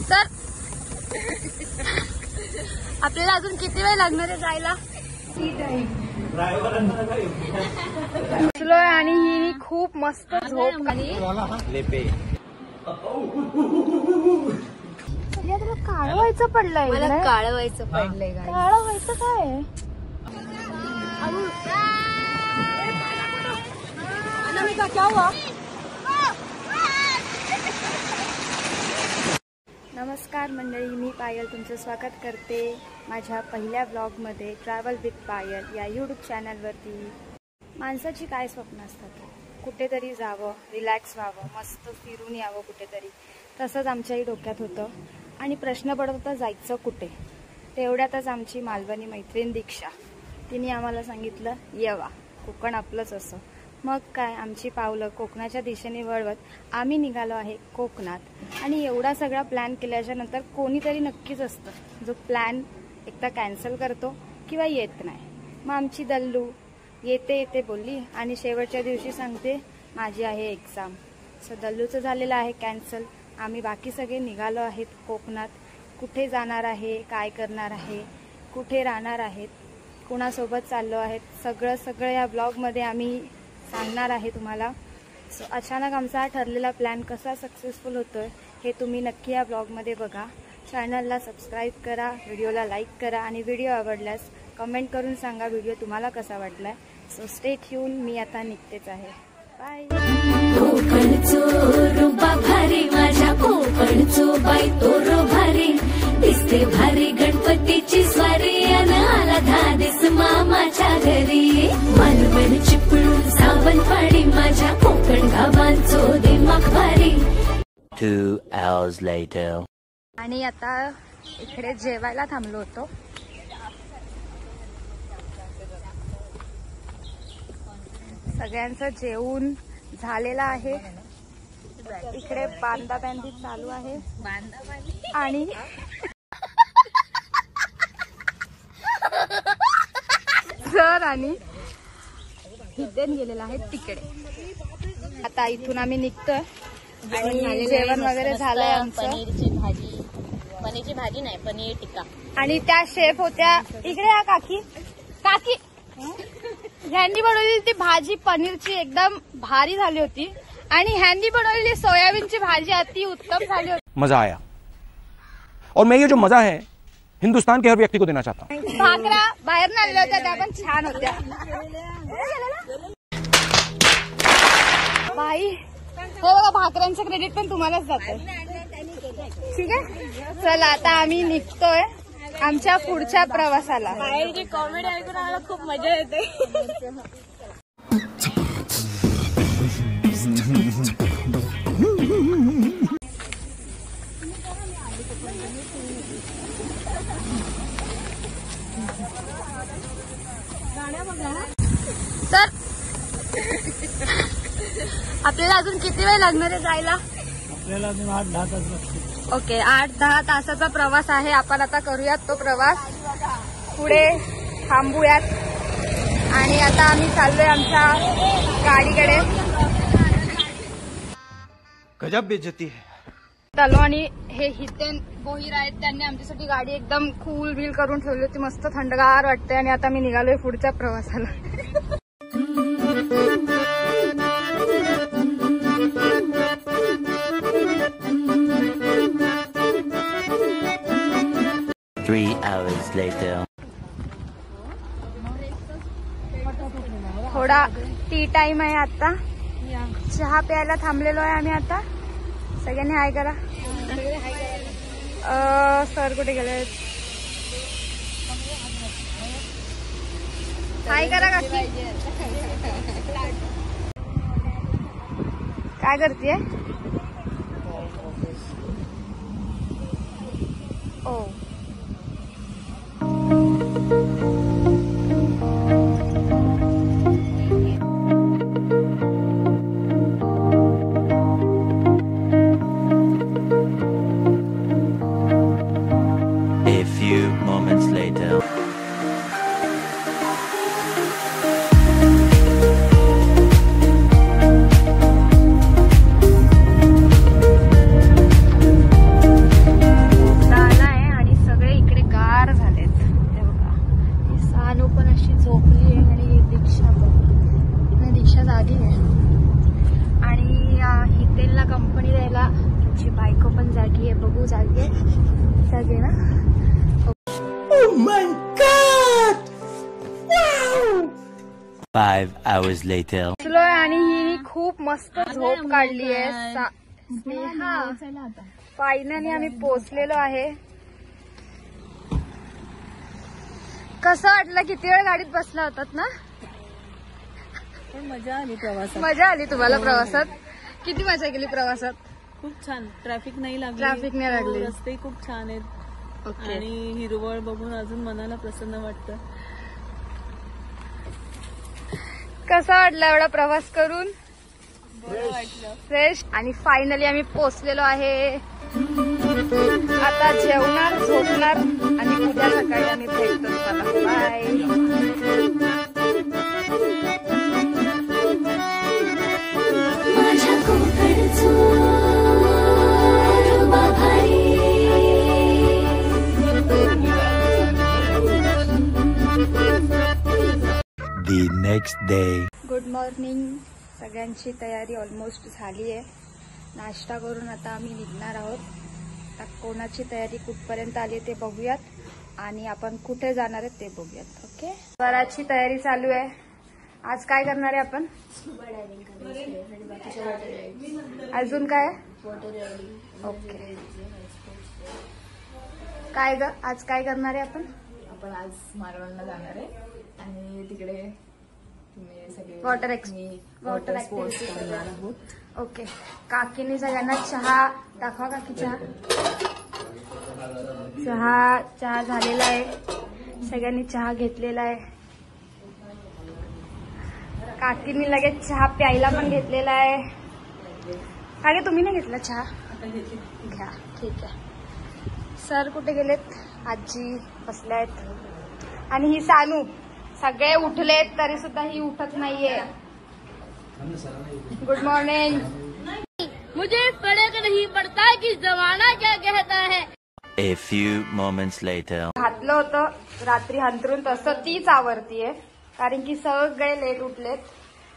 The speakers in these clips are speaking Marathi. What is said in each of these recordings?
तर आपल्याला अजून किती वेळ लागणार आहे जायला? आणि ही खूप मस्त झोप आणि तुला काळं व्हायचं पडलंय. मला काळं व्हायचं पडलंय. काळं व्हायचं काय? नमस्कार मंडळी, मी पायल तुमचं स्वागत करते माझ्या पहिल्या ब्लॉगमध्ये ट्रॅव्हल विथ पायल या यूट्यूब चॅनलवरती. माणसाची काय स्वप्न असतात, कुठेतरी जावं, रिलॅक्स व्हावं, मस्त फिरून यावं कुठेतरी. तसंच आमच्याही डोक्यात होतं आणि प्रश्न पडत होता जायचं कुठे. तेवढ्यातच आमची मालवणी मैत्रीण दीक्षा तिने आम्हाला सांगितलं येवा, कोकण आपलंच असं. मग काय, आमची पावलं कोकणाच्या दिशेने वळवत आम्ही निघालो आहे कोकणात. आणि एवढा सगळा प्लॅन केल्याच्या नंतर कोणीतरी नक्कीच असतं जो प्लॅन एकदा कॅन्सल करतो किंवा येत नाही. मग आमची दल्लू येते बोलली आणि शेवटच्या दिवशी सांगते माझी आहे एक्झाम. सो दल्लूचं झालेलं आहे कॅन्सल. आम्ही बाकी सगळे निघालो आहेत कोकणात. कुठे जाणार आहे, काय करणार आहे, कुठे राहणार आहेत, कुणासोबत चाललो आहेत, सगळं या ब्लॉगमध्ये आम्ही सांगणार आहे तुम्हाला. सो अचानक आमचा ठरलेला प्लॅन कसा सक्सेसफुल होतोय हे तुम्ही नक्की या ब्लॉगमध्ये बघा. चॅनलला सबस्क्राईब करा, व्हिडिओला लाईक करा आणि व्हिडिओ आवडल्यास कमेंट करून सांगा व्हिडिओ तुम्हाला कसा वाटलाय. सो स्टे ट्यून, मी आता निघतेच आहे. बाय. माझ्या कोकणचो बाई तोरो भारी दिसते भारी गणपतीची स्वारी आला धादिस मामाच्या घरी. मालवण चिपळूण सावंतवाडी माझ्या कोकण गावांचो दिमाग भारी. 2 hours later. आणि आता इकडे जेवायला थांबलो होतो. सगळ्यांचं जेवून झालेलं आहे. इकडे बांधाबांधी चालू आहे आणि सर आणि हिद्देन गेलेला आहे तिकडे. आता इथून आम्ही निघतोय आणि जेवण वगैरे झालंय आमचं. पनीरची भाजी नाही, पनीर टिक्का. आणि त्या शेफ होत्या इकडे. या काकी ह्यांनी बनवलेली ती भाजी पनीरची एकदम भारी झाली होती आणि ह्यांनी बनवलेली सोयाबीनची भाजी अति उत्तम झाली होती. मजा आया और मैं ये जो मजा है हिंदुस्तान के हर व्यक्ति को देना चाहता हूँ. भाकरा बाहेर आणल्या होत्या त्या पण छान होत्या. बाई हे बघा, भाकऱ्यांचं क्रेडिट पण तुम्हालाच जातं. ठीक आहे, चला आता आम्ही निघतोय आमच्या पुढच्या प्रवासाला. बाहेरची कॉमेडी ऐकून आम्हाला खूप मजा येते. तर आपल्याला अजून किती वेळ लागणार आहे जायला? आपल्याला अजून 8-10 तास लागतील. ओके, 8-10 तासाचा प्रवास आहे. आपण आता करूयात तो प्रवास. पुढे थांबूयात आणि आता आम्ही चाललोय आमच्या गाडीकडे. गजब बेइज्जती है. चालू आणि हे हितेन बोहीर आहेत, त्यांनी आमच्यासाठी गाडी एकदम कूल व्हील करून ठेवली होती. मस्त थंडगार वाटते आणि आता मी निघालोय पुढच्या प्रवासाला. Three hours later. थोडा टी टाइम आहे आता. चहा प्यायला थांबलेलो आहे आम्ही आता. सगळ्यांनी हाय करा. सर कुठे गेले? हाय करा काकी. काय करतेय? ओ A few moments later. लोक पण जागी आहे, बघू जागी ना. 5 hours later. आणि ही खूप मस्त झोप काढली आहे. फायनली आम्ही पोहोचलेलो आहे. कसं वाटलं? किती वेळ गाडीत बसला होतात ना? मजा आली प्रवासात. मजा आली तुम्हाला प्रवासात? किती मजा केली प्रवासात? खूप छान. ट्रॅफिक नाही लागली. ट्रॅफिक नाही लागली. रस्ते खूप छान आहेत. ओके. आणि हिरवळ बघून अजून मनाला प्रसन्न वाटतं. कसा वाटला एवढा प्रवास करून? फ्रेश. आणि फायनली आम्ही पोहोचलेलो आहे. आता जेवणार, झोपणार आणि उद्या सकाळी आम्ही भेटतो. Bye. The next day. Good morning. सगळ्यांची तयारी ऑलमोस्ट झाली आहे. नाश्ता करून आता आम्ही निघणार आहोत. आता कोणाची तयारी कुठपर्यंत आली ते बघूयात आणि आपण कुठे जाणार आहे ते बघूयात. ओके. बराचशी तयारी चालू आहे. आज काय करणार आहे आपण? अजून काय? ओके. काय ग आज काय करणार आहे आपण? आपण आज मालवणला जाणार आहे आणि तिकडे तुम्ही सगळे वॉटर स्पोर्ट्स करणार आहोत. ओके. काकीने सगळ्यांना चहा दाखवा. काकी चहा झालेला आहे. सगळ्यांनी चहा घेतलेला आहे. काकीने लगेच चहा प्यायला पण घेतलेला आहे. काकी तुम्ही नाही घेतला चहा? घ्या. ठीक आहे. सर कुठे गेलेत? आजी बसल्यात. आणि ही सानू. सगळे उठलेत तरी सुद्धा ही उठत नाहीये. Good morning. मुझे फर्क नहीं पड़ता कि जमाना क्या कहता है. A few moments later. घातलं होतं रात्री अंथरून तसं तीच आवरतीये. कारण की सगळे लेट उठलेत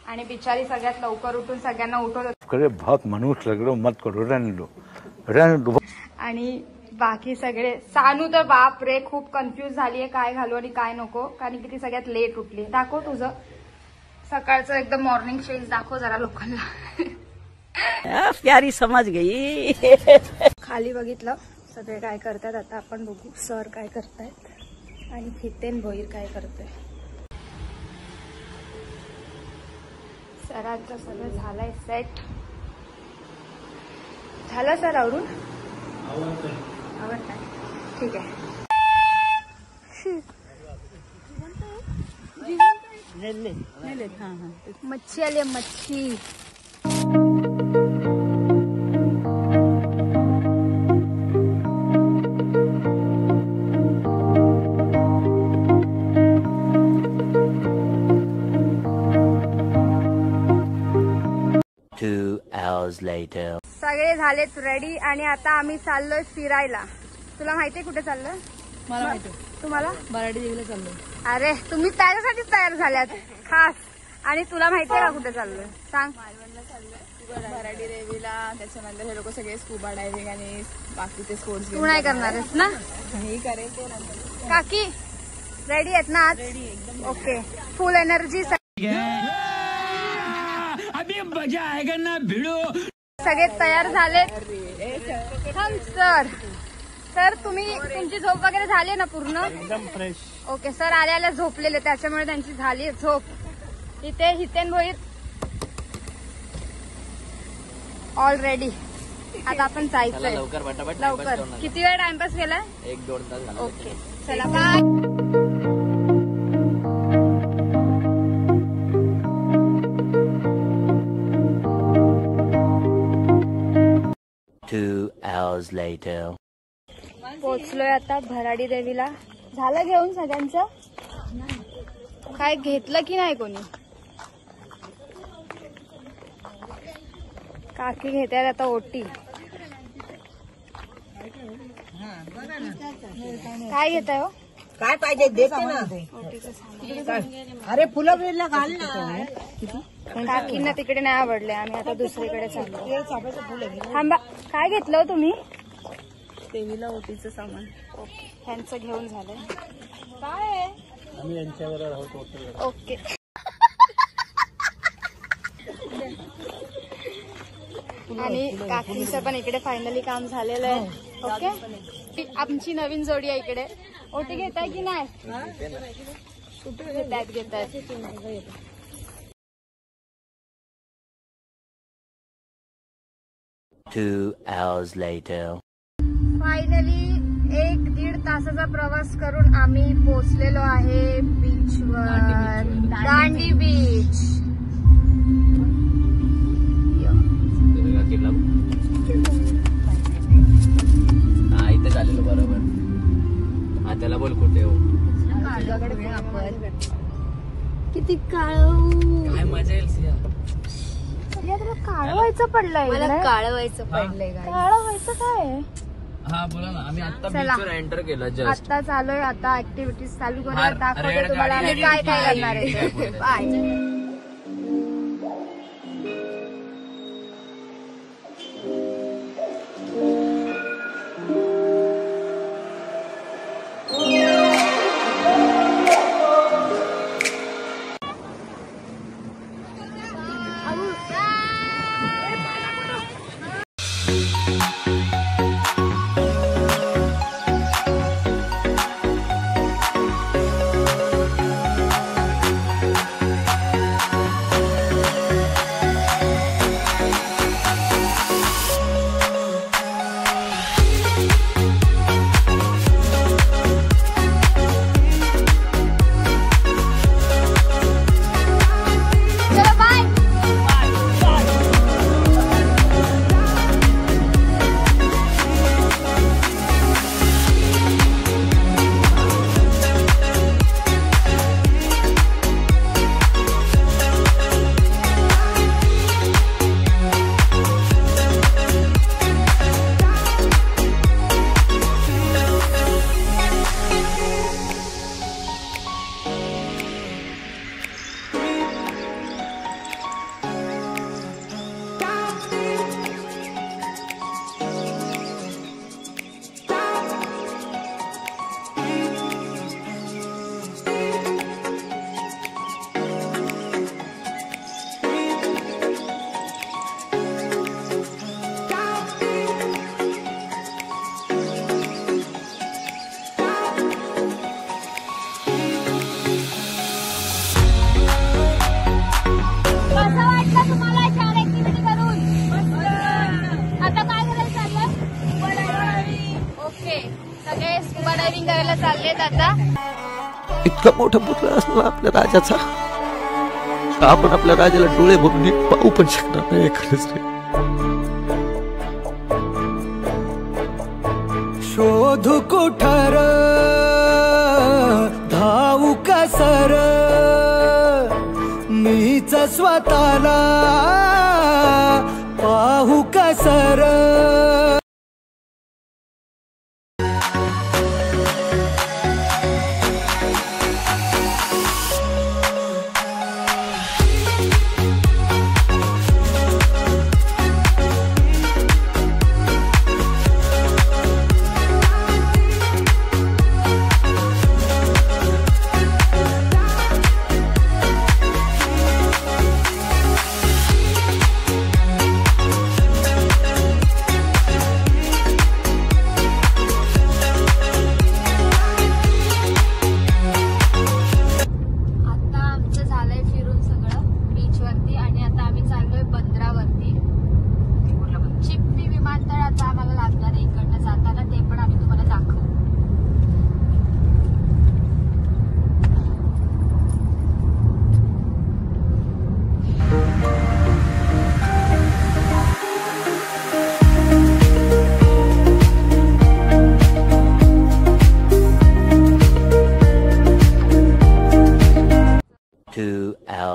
आणि बिचारी सगळ्यात लवकर उठून सगळ्यांना उठवत करे बहुत मनुष्य लग रहा मत करो रहने दो. आणि बाकी सगळे. सानू तर बाप रे खूप कन्फ्यूज झालीये काय घालू आणि काय नको. कारण की ती सगळ्यात लेट उठली. दाखव तुझं सकाळचं एकदम मॉर्निंग चेंज दाखव जरा लोकांना. प्यारी समझ गई. खाली बघितलं सगळे काय करतात. आता आपण बघू सर काय करतायत आणि हितेन भोईर काय करतोय. सरांचं सगळं झालंय सेट. झालं सर आवरून? आवडतंय. ठीक आहे. मच्छी आली मच्छी. Later. सगळे झालेत रेडी आणि आता आम्ही चाललोय फिरायला. तुला माहितीये कुठे चाललोय? मला माहिती. तुम्हाला? बराडी देवीला चाललोय. अरे तुम्ही त्याच्यासाठीच तयार झाल्यात खास. आणि तुला माहितीये का कुठे चाललोय? सांग. मालवणला चाललोय. बराडी देवीला. त्याच्यानंतर हे लोक सगळे स्कुबा डायव्हिंग आणि बाकीचे स्पोर्ट्स. तू नाही करणार आहेस ना? हे करेल ते नंतर. काकी रेडी आहेत ना आज? रेडी एकदम. ओके. फुल एनर्जी. अभी मजा आएगा ना भिड़ो. सगळे तयार झालेत. सर सर तुमची झोप वगैरे झाली ना पूर्ण? एकदम फ्रेश. ओके. सर आल्या झोपलेले त्याच्यामुळे त्यांची झाली झोप. इथे हितेन भोईर ऑलरेडी. आता आपण जायचंय लवकर. किती वेळ टाइमपास केलाय? 1-2 तास. ओके चला बाय. 2 hours later. पोचलोय आता भराडी देवीला. झालं घेऊन सगळ्यांचं? काय घेतलं की नाही कोणी? काकी घेतात आता ओटी. काय घेताय हो? काय पाहिजे देते ना. अरे फुलं बिलं घाल ना. काकींना तिकडे नाही आवडले. आम्ही आता दुसरीकडे चाललो. थांबा. काय घेतलं तुम्ही? देवीला ओटीचं सामान. ओके, ह्यांचं घेऊन झालंय. काय आम्ही यांच्यावर आहोत. ओके. आणि काकींचं पण इकडे फायनली काम झालेलं आहे. ओके, आमची नवीन जोडी आहे इकडे. ओटी घेताय की नाही? घेतायत. 2 hours later. फायनली 1-1.5 तासाचा प्रवास करून आम्ही पोहोचलेलो आहे बीचवर. दांडी बीच. इथे झालेलो बरोबर. त्याला बोल कुठे हो. किती काळ काय मजा येईल सिया. काळ व्हायचं पडलंय. काळ व्हायचं पडलंय. काळ व्हायचं काय? हा बोला ना. आम्ही आता चला. बीचवर एंटर केलं जस्ट. आता चालू आहे. आता ऍक्टिव्हिटीज चालू करूया. हा, दाखवते रेड तुम्हाला गाडी आम्ही आणि काय करणार आहे. काय बोलते. बाय. स्कुबा डायव्हिंग करायला चाललेत आता. इतका मोठा पुतळा असला आपल्या राजाचा, आपण आपल्या राजाला डोळे भरून नीट पाहू पण शकणार नाही. खरंच रे. शोधू कुठार धावू कसर मीच स्वतःला पाहू कसर.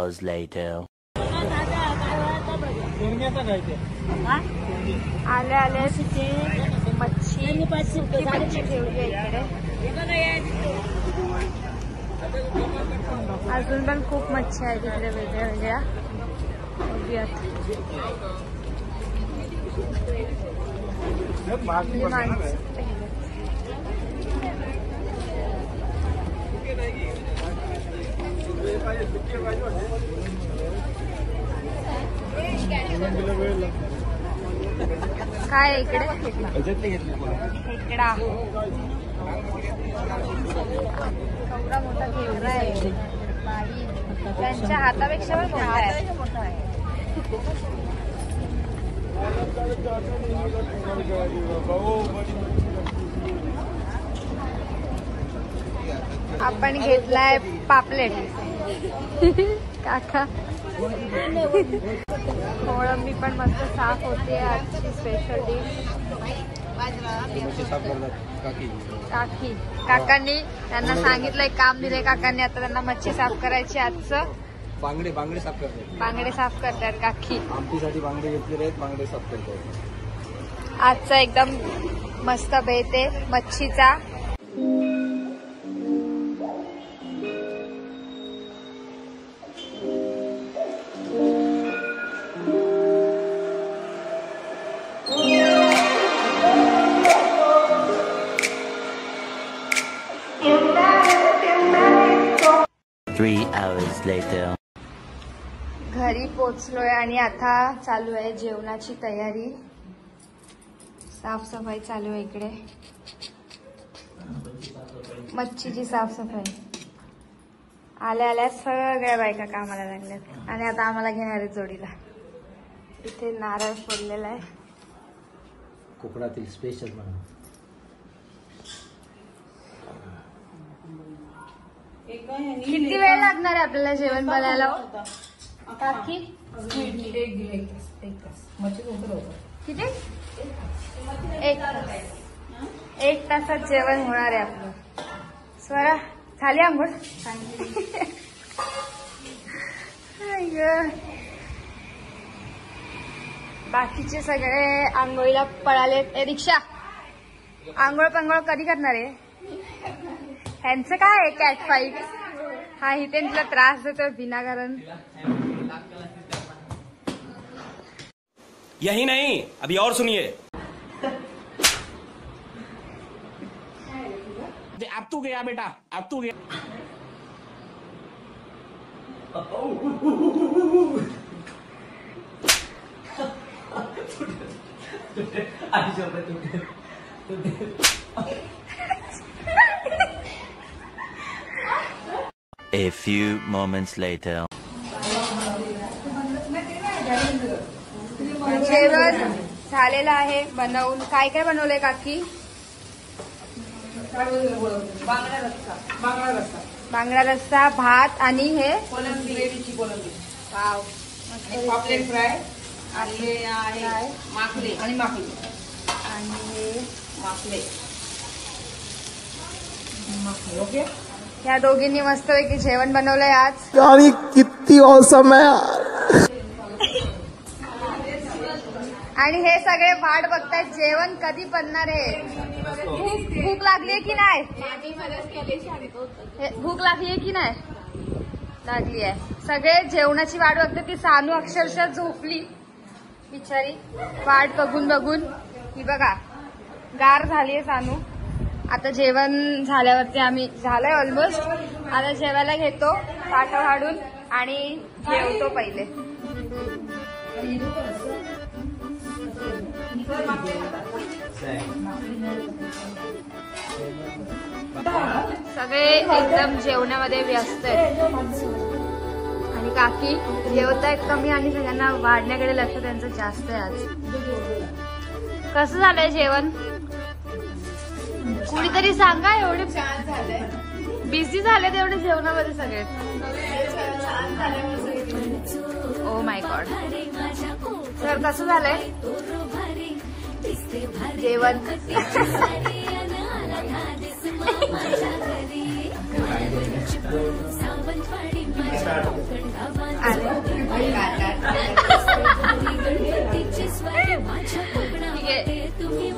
hours later. आले आले मच्छी मच्छी ठेवली आहे इकडे. अजून पण खूप मच्छी आहे तिकडे वेगळ्या वेगळ्या. काय आहे इकडे? खेकडा. केवढा मोठा खेकडा आहे बाई. त्यांच्या हातापेक्षा पण मोठा आहे. आपण घेतलाय पापलेट. काका कोळंबी पण मस्त साफ होते. आजची स्पेशल डिश. काकांनी त्यांना सांगितलं एक काम दिलंय काकांनी. आता त्यांना मच्छी साफ करायची. आजचं बांगडे साफ करतात. बांगडे साफ करतात काकी. आमटीसाठी बांगडे घेतलेले आहेत. बांगडे साफ करतात. आजचा एकदम मस्त बेत आहे मच्छीचा. घरी पोचलोय आणि आता चालू आहे जेवणाची तयारी. साफसफाई चालू आहे इकडे. मच्छीची साफसफाई. आल्या आल्या सगळ्या बायका कामाला लागल्यात आणि आता आम्हाला घेणार आहे जोडीला. इथे नारळ फोडलेला आहे. कोकणातील स्पेशल म्हणून. किती वेळ लागणार आहे आपल्याला जेवण बनायला काकी? किती? एक तासात जेवण होणार आहे आपलं. स्वरा झाली आंघोळ? बाकीचे सगळे आंघोळीला पळाले. रिक्षा आंघोळ पंघोळ कधी करणार आहे? ह्यांचं काय आहे कॅट फाईट? हा हितेन तुला त्रास देतो विनाकारण. यही नहीं, अभी और सुनिए. अब तू गया बेटा, अब तू गया. A few moments later. जेवण झालेलं आहे बनवून. काय काय बनवलंय काकी? बांगडा रस्सा, भात आणि हे ग्रेव्हीची कोलंबी. वाव. पापलेट फ्राय. आणि आहे माकले आणि माकले. आणि हे माकले. ओके. या दोघींनी मस्तपैकी जेवण बनवलंय आज. आणि किती औसम आहे यार. आणि हे सगळे वाट बघतायत जेवण कधी बनणार आहे. भूक लागलीये की नाही? भूक लागलीये की नाही? लागली आहे. सगळे जेवणाची वाट बघतात. ती सानू अक्षरशः झोपली बिचारी वाट बघून बघून. ही बघा गार झालीये सानू. आता जेवण झाल्यावरती आम्ही झालंय ऑलमोस्ट. आता जेवायला घेतो ताट वाढून आणि जेवतो पहिले. सगळे एकदम जेवणामध्ये व्यस्त आहेत आणि काकी जेवतायत कमी आणि सगळ्यांना वाढण्याकडे लक्ष त्यांचं जास्त आहे. आज कसं झालंय जेवण? कुणीतरी सांगा. एवढे बिझी झाले तेवढे जेवणामध्ये सगळे. Oh my God. तर कसं झालंय जेवण?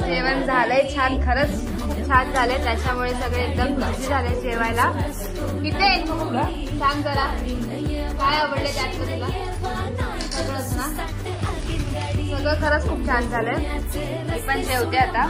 जेवण झालंय छान. खरंच छान झालंय. त्याच्यामुळे सगळे एकदम खुशी झाले जेवायला. किती सांग जरा काय आवडले त्यातलं तुला? सगळंच ना. सगळं खरंच खूप छान झालंय. मी पण जेवते आता.